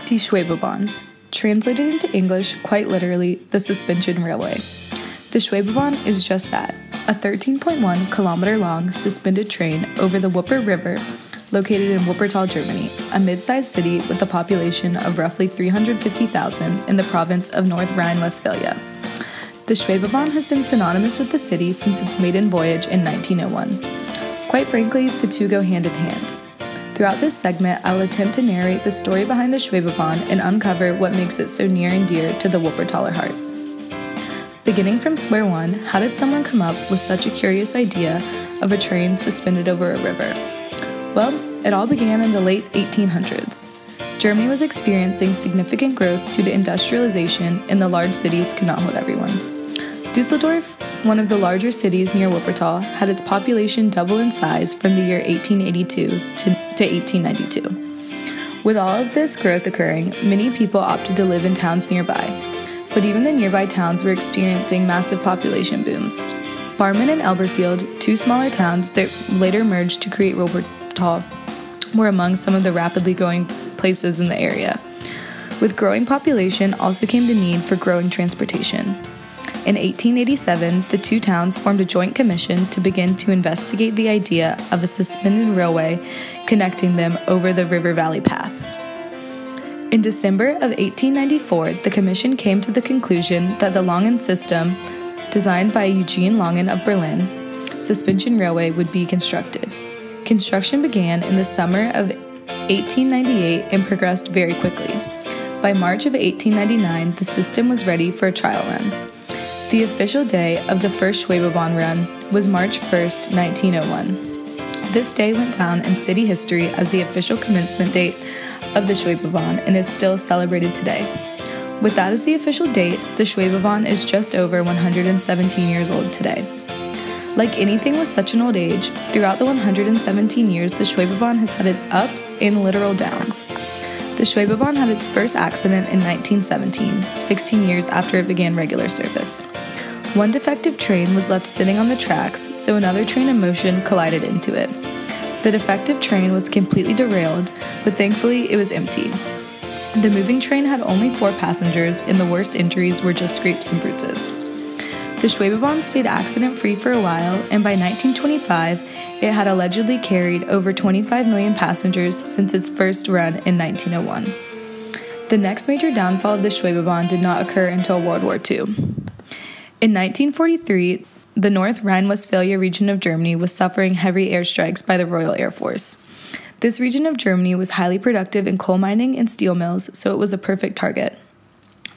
Die Schwebebahn, translated into English quite literally, the suspension railway. The Schwebebahn is just that, a 13.1 kilometer long suspended train over the Wupper River, located in Wuppertaler, Germany, a mid-sized city with a population of roughly 350,000 in the province of North Rhine-Westphalia. The Schwebebahn has been synonymous with the city since its maiden voyage in 1901. Quite frankly, the two go hand in hand. Throughout this segment, I will attempt to narrate the story behind the Schwebebahn and uncover what makes it so near and dear to the Wuppertaler heart. Beginning from square one, how did someone come up with such a curious idea of a train suspended over a river? Well, it all began in the late 1800s. Germany was experiencing significant growth due to industrialization, and the large cities could not hold everyone. Dusseldorf, one of the larger cities near Wuppertal, had its population double in size from the year 1882 to 1892. With all of this growth occurring, many people opted to live in towns nearby. But even the nearby towns were experiencing massive population booms. Barmen and Elberfeld, two smaller towns that later merged to create Wuppertal, were among some of the rapidly growing places in the area. With growing population also came the need for growing transportation. In 1887, the two towns formed a joint commission to begin to investigate the idea of a suspended railway connecting them over the River Valley Path. In December of 1894, the commission came to the conclusion that the Langen system, designed by Eugene Langen of Berlin, suspension railway would be constructed. Construction began in the summer of 1898 and progressed very quickly. By March of 1899, the system was ready for a trial run. The official day of the first Schwebebahn run was March 1st, 1901. This day went down in city history as the official commencement date of the Schwebebahn and is still celebrated today. With that as the official date, the Schwebebahn is just over 117 years old today. Like anything with such an old age, throughout the 117 years, the Schwebebahn has had its ups and literal downs. The Schwebebahn had its first accident in 1917, 16 years after it began regular service. One defective train was left sitting on the tracks, so another train in motion collided into it. The defective train was completely derailed, but thankfully it was empty. The moving train had only 4 passengers, and the worst injuries were just scrapes and bruises. The Schwebebahn stayed accident-free for a while, and by 1925, it had allegedly carried over 25 million passengers since its first run in 1901. The next major downfall of the Schwebebahn did not occur until World War II. In 1943, the North Rhine-Westphalia region of Germany was suffering heavy airstrikes by the Royal Air Force. This region of Germany was highly productive in coal mining and steel mills, so it was a perfect target.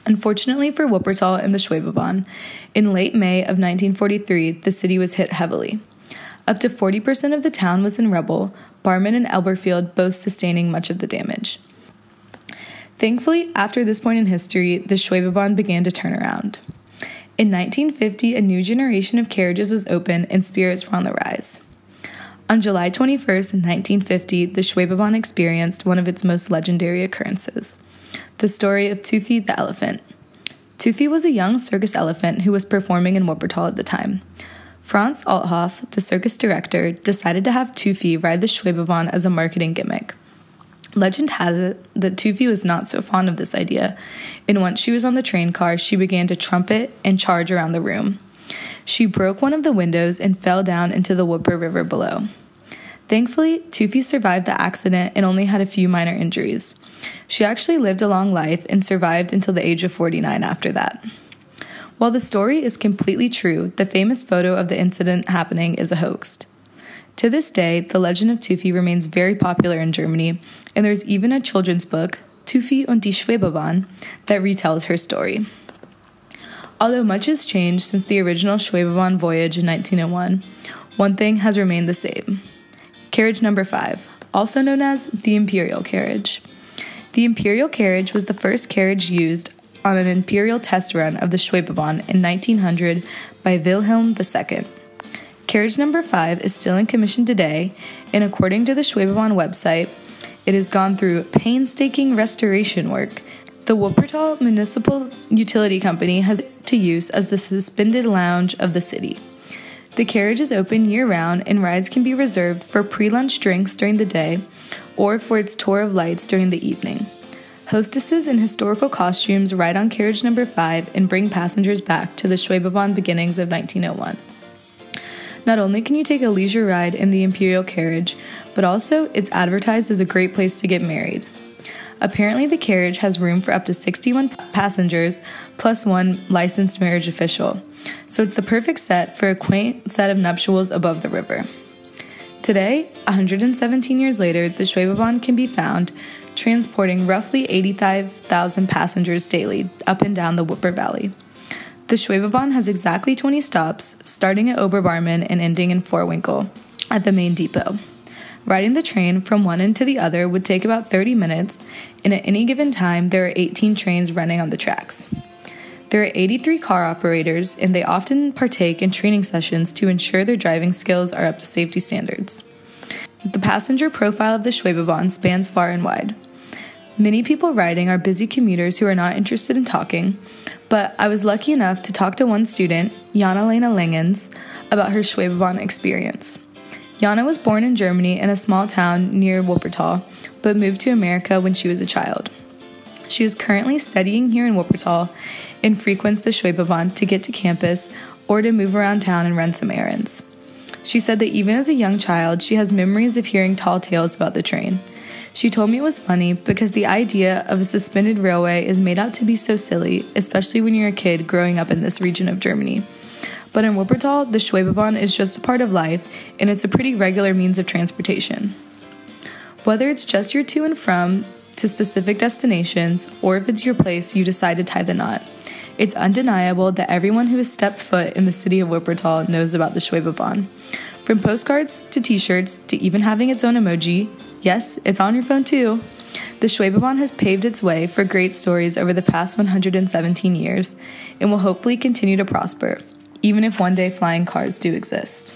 Unfortunately for Wuppertal and the Schwebebahn, in late May of 1943, the city was hit heavily. Up to 40% of the town was in rubble, Barmen and Elberfeld both sustaining much of the damage. Thankfully, after this point in history, the Schwebebahn began to turn around. In 1950, a new generation of carriages was open and spirits were on the rise. On July 21st, 1950, the Schwebebahn experienced one of its most legendary occurrences, the story of Tufi the elephant. Tufi was a young circus elephant who was performing in Wuppertal at the time. Franz Althoff, the circus director, decided to have Tufi ride the Schwebebahn as a marketing gimmick. Legend has it that Tufi was not so fond of this idea, and once she was on the train car, she began to trumpet and charge around the room. She broke one of the windows and fell down into the Wupper River below. Thankfully, Tufi survived the accident and only had a few minor injuries. She actually lived a long life and survived until the age of 49 after that. While the story is completely true, the famous photo of the incident happening is a hoax. To this day, the legend of Tufi remains very popular in Germany, and there's even a children's book, Tufi und die Schwebebahn, that retells her story. Although much has changed since the original Schwebebahn voyage in 1901, one thing has remained the same. Carriage number 5, also known as the Imperial Carriage. The Imperial Carriage was the first carriage used on an imperial test run of the Schwebebahn in 1900 by Wilhelm II. Carriage number 5 is still in commission today, and according to the Schwebebahn website, it has gone through painstaking restoration work. The Wuppertal Municipal Utility Company has it to use as the suspended lounge of the city. The carriage is open year-round, and rides can be reserved for pre-lunch drinks during the day or for its tour of lights during the evening. Hostesses in historical costumes ride on carriage number 5 and bring passengers back to the Schwebebahn beginnings of 1901. Not only can you take a leisure ride in the Imperial carriage, but also it's advertised as a great place to get married. Apparently, the carriage has room for up to 61 passengers, plus one licensed marriage official, so it's the perfect set for a quaint set of nuptials above the river. Today, 117 years later, the Schwebebahn can be found transporting roughly 85,000 passengers daily up and down the Wupper Valley. The Schwebebahn has exactly 20 stops, starting at Oberbarmen and ending in Vorwinkel at the main depot. Riding the train from one end to the other would take about 30 minutes, and at any given time, there are 18 trains running on the tracks. There are 83 car operators, and they often partake in training sessions to ensure their driving skills are up to safety standards. The passenger profile of the Schwebebahn spans far and wide. Many people riding are busy commuters who are not interested in talking, but I was lucky enough to talk to one student, Jana-Lena Langens, about her Schwebebahn experience. Jana was born in Germany in a small town near Wuppertaler, but moved to America when she was a child. She is currently studying here in Wuppertaler and frequents the Schwebebahn to get to campus or to move around town and run some errands. She said that even as a young child, she has memories of hearing tall tales about the train. She told me it was funny because the idea of a suspended railway is made out to be so silly, especially when you're a kid growing up in this region of Germany. But in Wuppertal, the Schwebebahn is just a part of life, and it's a pretty regular means of transportation. Whether it's just your to and from to specific destinations, or if it's your place you decide to tie the knot, it's undeniable that everyone who has stepped foot in the city of Wuppertal knows about the Schwebebahn. From postcards to t-shirts to even having its own emoji, yes, it's on your phone too. The Schwebebahn has paved its way for great stories over the past 117 years and will hopefully continue to prosper, even if one day flying cars do exist.